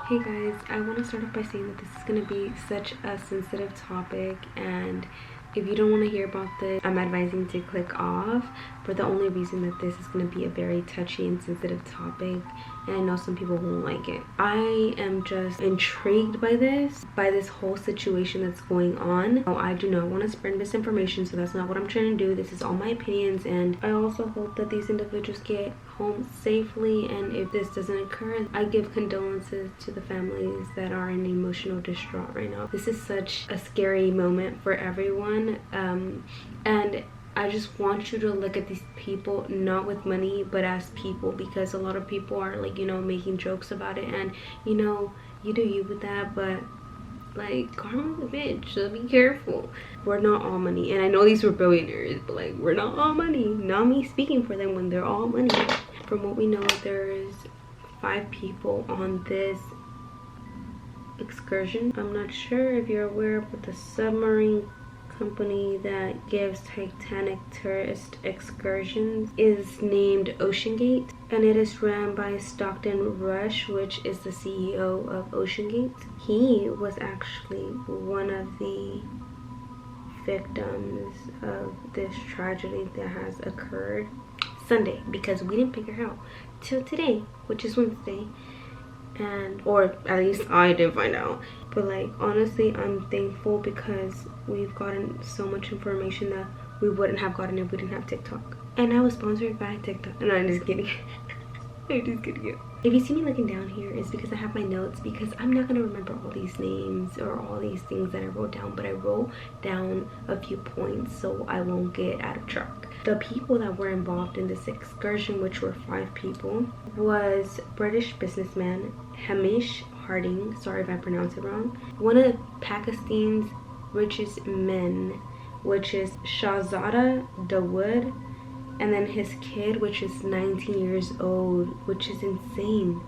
Hey guys, I want to start off by saying that this is going to be such a sensitive topic, and if you don't want to hear about this, I'm advising to click off for the only reason that this is going to be a very touchy and sensitive topic, and I know some people won't like it. I am just intrigued by this whole situation that's going on. I do not want to spread misinformation, so that's not what I'm trying to do. This is all my opinions, and I also hope that these individuals get home safely, and if this doesn't occur, I give condolences to the families that are in emotional distraught right now. This is such a scary moment for everyone, and I just want you to look at these people not with money but as people, because a lot of people are like, making jokes about it, and you do you with that, but like, karma's a bitch, so be careful. We're not all money, and I know these were billionaires, but like, we're not all money. Not me speaking for them when they're all money. From what we know, there is 5 people on this excursion. I'm not sure if you're aware, but the submarine company that gives Titanic tourist excursions is named OceanGate, and it is run by Stockton Rush, which is the CEO of OceanGate. He was actually one of the victims of this tragedy that has occurred Sunday, because we didn't figure out till today, which is Wednesday, or at least I didn't find out. But like, honestly, I'm thankful because we've gotten so much information that we wouldn't have gotten if we didn't have TikTok. And I was sponsored by TikTok. And I'm just kidding. I'm just kidding. If you see me looking down here, it's because I have my notes, because I'm not gonna remember all these names or all these things that I wrote down, but I wrote down a few points so I won't get out of track. The people that were involved in this excursion, which were 5 people, was British businessman Hamish Harding, sorry if I pronounce it wrong, one of Pakistan's richest men, which is Shahzada Dawood, and then his kid, which is 19 years old, which is insane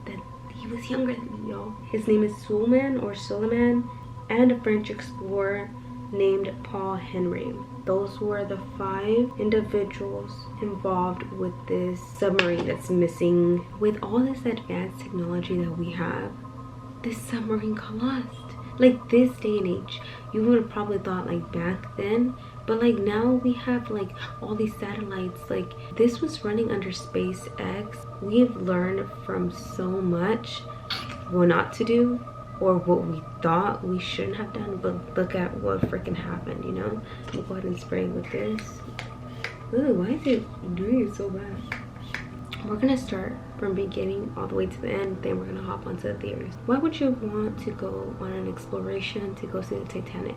that he was younger than me, y'all. His name is Suleiman, and a French explorer named Paul Henry. Those were the 5 individuals involved with this submarine that's missing. With all this advanced technology that we have, this submarine got lost. Like, this day and age, you would have probably thought like back then, but like now we have like all these satellites. Like, this was running under SpaceX. We've learned from so much what not to do, or what we thought we shouldn't have done, but look at what freaking happened, We'll go ahead and spray with this. Ooh, why is it doing it so bad? We're gonna start from beginning all the way to the end, then we're gonna hop onto the theories. Why would you want to go on an exploration to go see the Titanic?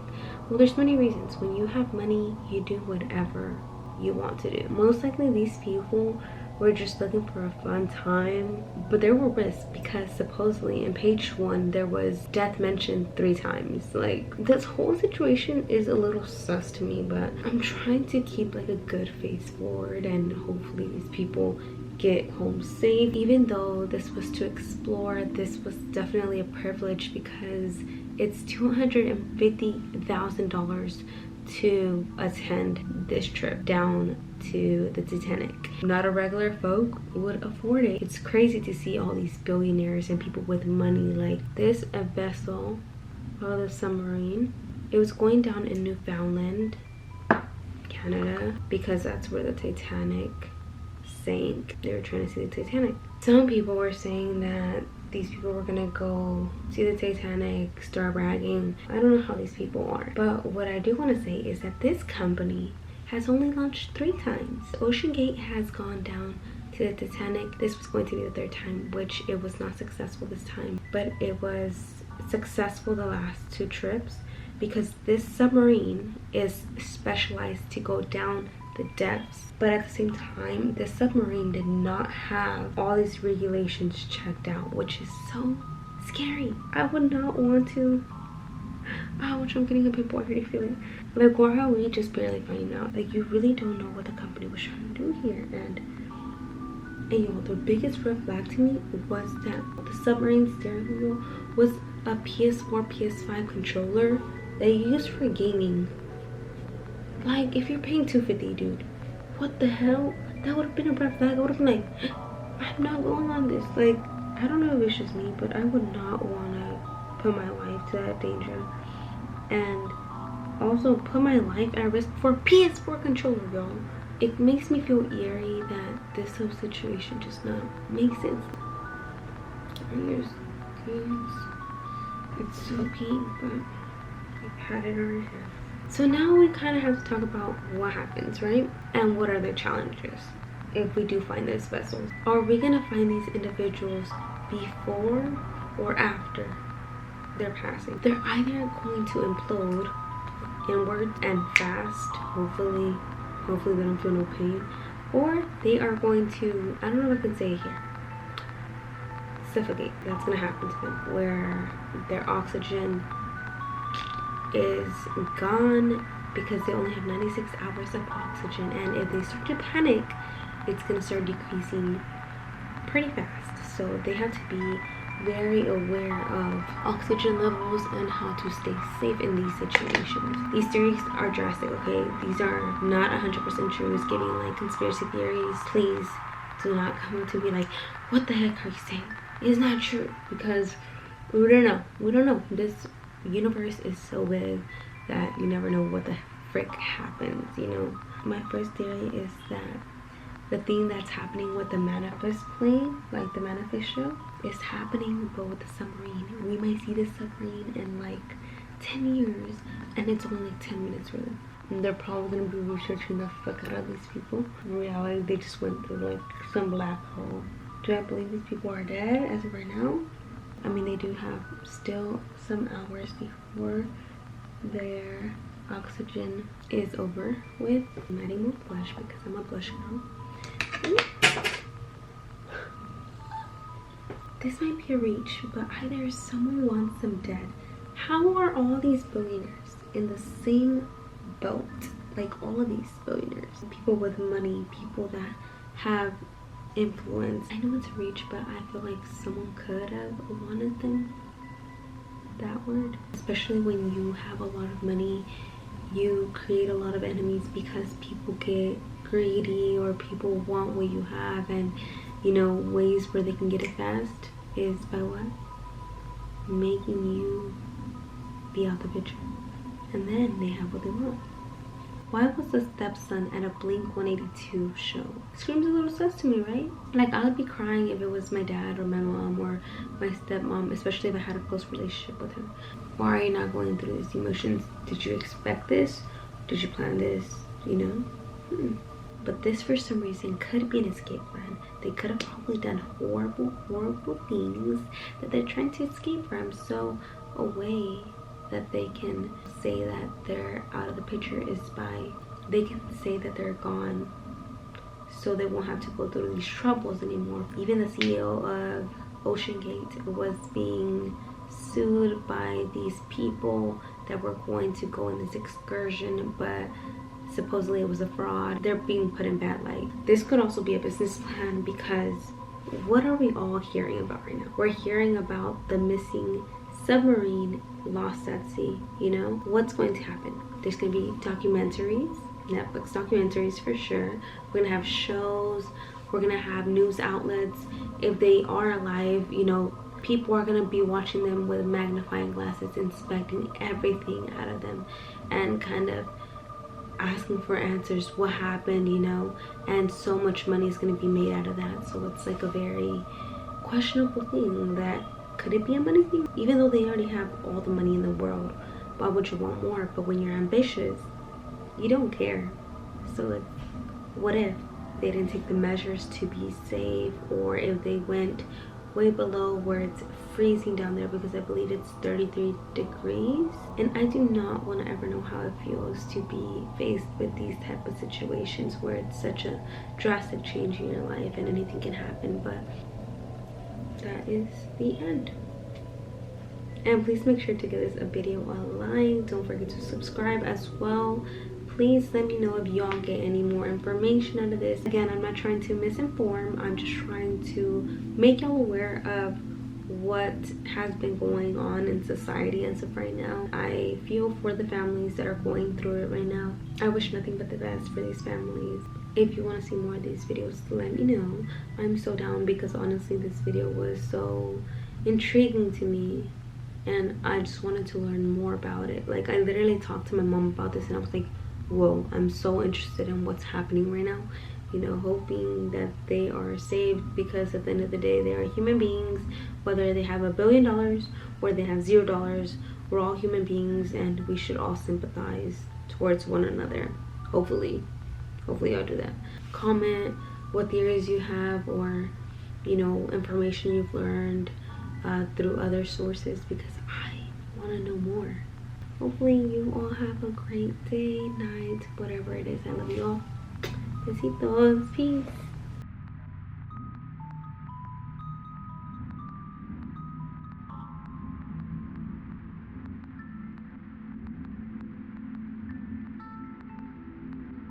Well, there's many reasons. When you have money, you do whatever you want to do. Most likely these people were just looking for a fun time, but there were risks, because supposedly in page 1 there was death mentioned 3 times. Like, this whole situation is a little sus to me, but I'm trying to keep like a good face forward, and hopefully these people get home safe. Even though this was to explore, this was definitely a privilege, because it's $250,000 to attend this trip down to the Titanic. Not a regular folk would afford it. It's crazy to see all these billionaires and people with money. Like, this a vessel, the submarine, it was going down in Newfoundland, Canada, because that's where the Titanic sank. They were trying to see the Titanic. Some people were saying that these people were gonna go see the Titanic, start bragging. I don't know how these people are, but what I do want to say is that this company has only launched 3 times. OceanGate has gone down to the Titanic. This was going to be the 3rd time, which it was not successful this time, but it was successful the last 2 trips, because this submarine is specialized to go down the depths. But at the same time, this submarine did not have all these regulations checked out, which is so scary. I would not want to. Ouch, I'm getting a pimple. I already feel it. Like, why are we just barely finding out? Like, you really don't know what the company was trying to do here. And the biggest red flag to me was that the submarine steering wheel was a PS4, PS5 controller they used for gaming. Like, if you're paying $250, dude, what the hell? That would have been a red flag. I would have been like, I'm not going on this. Like, I don't know if it's just me, but I would not want to put my life to that danger. And also put my life at risk for a PS4 controller, y'all. It makes me feel eerie that this whole situation just not makes sense. It's so pink, but I've had it already. So now we kind of have to talk about what happens, right? And what are the challenges if we do find these vessels. Are we gonna find these individuals before or after their passing? They're either going to implode inward and fast, hopefully they don't feel no pain, or they are going to, I don't know if I can say it here, suffocate. That's gonna happen to them, where their oxygen is gone because they only have 96 hours of oxygen, and if they start to panic, it's gonna start decreasing pretty fast. So they have to be very aware of oxygen levels and how to stay safe in these situations. These theories are drastic, okay? These are not 100% true. It's giving like conspiracy theories. Please do not come to me like, what the heck are you saying? It's not true, because we don't know. We don't know. This universe is so big that you never know what the frick happens, you know? My first theory is that the thing that's happening with the Manifest plane, like the Manifest show, is happening but with the submarine. We might see the submarine in like 10 years and it's only like 10 minutes for them. And they're probably gonna be researching the fuck out of these people. In reality, they just went through like some black hole. Do I believe these people are dead as of right now? I mean, they do have still some hours before their oxygen is over with. I'm adding more blush because I'm a blush girl. This might be a reach, but either someone wants them dead. How are all these billionaires in the same boat? Like all of these billionaires, people with money, people that have influence. I know it's a reach, but I feel like someone could have wanted them that word. Especially when you have a lot of money, you create a lot of enemies because people get greedy or people want what you have, and you know, ways where they can get it fast is by what? Making you be out the picture, and then they have what they want. Why was the stepson at a Blink 182 show? Screams a little sus to me, right? Like, I would be crying if it was my dad or my mom or my stepmom, especially if I had a close relationship with him. Why are you not going through these emotions? Did you expect this? Did you plan this? You know? But this, for some reason, could be an escape plan. They could have probably done horrible, horrible things that they're trying to escape from. So a way that they can say that they're out of the picture is by, they can say that they're gone so they won't have to go through these troubles anymore. Even the CEO of OceanGate was being sued by these people that were going to go in this excursion, but supposedly it was a fraud. They're being put in bad light. This could also be a business plan, because what are we all hearing about right now? We're hearing about the missing submarine lost at sea. You know, what's going to happen? There's going to be documentaries, Netflix documentaries for sure. We're going to have shows. We're going to have news outlets. If they are alive, you know, people are going to be watching them with magnifying glasses, inspecting everything out of them and kind of asking for answers. What happened, you know? And so much money is going to be made out of that. So it's like a very questionable thing. That could it be a money thing? Even though they already have all the money in the world, why would you want more? But when you're ambitious, you don't care. So like, what if they didn't take the measures to be safe, or if they went way below where it's freezing down there, because I believe it's 33 degrees. And I do not want to ever know how it feels to be faced with these type of situations where it's such a drastic change in your life and anything can happen. But that is the end. And please make sure to give this a video a like. Don't forget to subscribe as well. Please let me know if y'all get any more information out of this. Again, I'm not trying to misinform. I'm just trying to make y'all aware of what has been going on in society as of right now. I feel for the families that are going through it right now. I wish nothing but the best for these families. if you want to see more of these videos, let me know. I'm so down, because honestly this video was so intriguing to me and I just wanted to learn more about it. Like, I literally talked to my mom about this and I was like, whoa, I'm so interested in what's happening right now, you know, hoping that they are saved, because at the end of the day they are human beings. Whether they have $1 billion or they have $0, we're all human beings and we should all sympathize towards one another. Hopefully I'll do that. Comment what theories you have, or you know, information you've learned through other sources, because I want to know more. Hopefully you all have a great day, night, whatever it is. I love you all. Besitos. Peace.